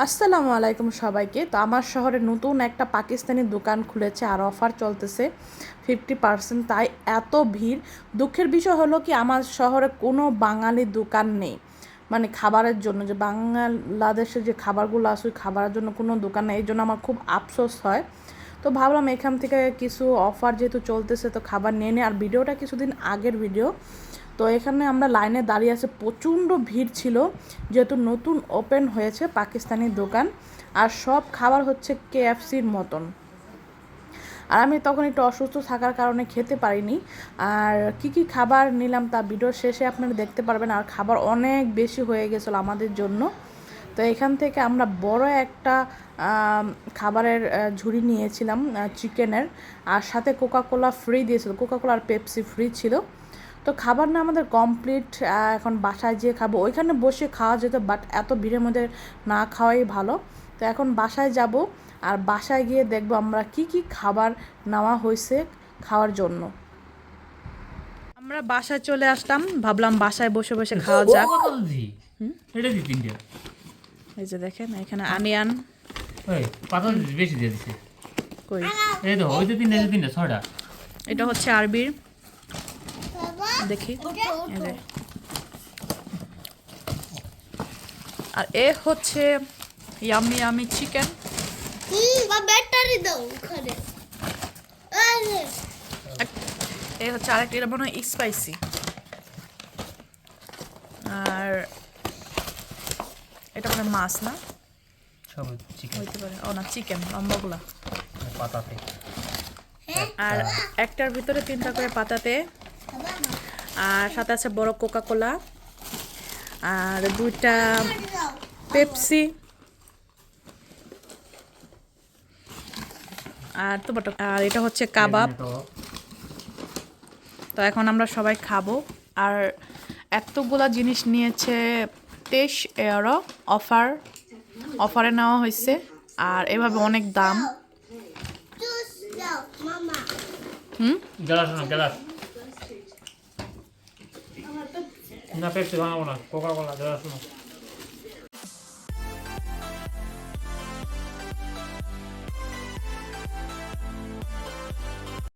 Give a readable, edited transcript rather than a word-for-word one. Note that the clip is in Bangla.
আসসালামু আলাইকুম সবাইকে। তো আমার শহরে নতুন একটা পাকিস্তানি দোকান খুলেছে আর অফার চলতেছে 50%। তাই এত ভিড়। দুঃখের বিষয় হলো কি, আমার শহরে কোনো বাঙালি দোকান নেই, মানে খাবারের জন্য যে বাংলাদেশের যে খাবারগুলো আছে ওই খাবারের জন্য কোনো দোকান নেই। এই জন্য আমার খুব আফসোস হয়। তো ভাবলাম এখান থেকে কিছু অফার যেহেতু চলতেছে তো খাবার নিয়ে নিই। আর ভিডিওটা কিছুদিন আগের ভিডিও। তো এখানে আমরা লাইনে দাঁড়িয়ে আছে, প্রচণ্ড ভিড় ছিল যেহেতু নতুন ওপেন হয়েছে পাকিস্তানি দোকান। আর সব খাবার হচ্ছে কেএফসির মতন। আর আমি তখন একটু অসুস্থ থাকার কারণে খেতে পারিনি। আর কি কি খাবার নিলাম তা ভিডিও শেষে আপনারা দেখতে পারবেন। আর খাবার অনেক বেশি হয়ে গেছিলো আমাদের জন্য। তো এখান থেকে আমরা বড় একটা খাবারের ঝুড়ি নিয়েছিলাম চিকেনের, আর সাথে কোকাকোলা ফ্রি দিয়েছিল, কোকাকোলা আর পেপসি ফ্রি ছিল। তো খাবার না আমাদের কমপ্লিট। এখন বাসায় যেয়ে খাবো, ওইখানে বসে খাওয়া যেত বাট এত ভিড়ের মধ্যে না খাওয়াই ভালো। তো এখন বাসায় যাব, আর বাসায় গিয়ে দেখবো আমরা কি কি খাবার নেওয়া হয়েছে খাওয়ার জন্য। আমরা বাসায় চলে আসলাম, ভাবলাম বাসায় বসে বসে খাওয়া যাক। এই যে দেখেন এখানে আনিয়ান বেশি দিয়ে দিছে। কই, এটা হচ্ছে আরবির, দেখি এই যে। আর এ হচ্ছে ইয়ামি ইয়ামি চিকেন। ব্যাটারি দাও ওখানে। এ হচ্ছে আরেকটা, এটা মনে হয় স্পাইসি। আর এটা মানে মাছ না, সব চিকেন হইতে পারে। ও না, চিকেন লম্বাগুলা পাতাতে। আর একটার ভিতরে 3টা করে পাতাতে। আর সাথে আছে বড় কোকাকোলা, আর 2টা পেপসি, আর তো বট। আর এটা হচ্ছে কাবাব। তো এখন আমরা সবাই খাবো। আর এতগুলা জিনিস নিয়েছে 23 ইউরো, অফারে নেওয়া হয়েছে। আর এভাবে অনেক দাম। গ্লাস না, গ্লাস না, পেপসি বানাবো না, কোকা কোলা গ্লাস না।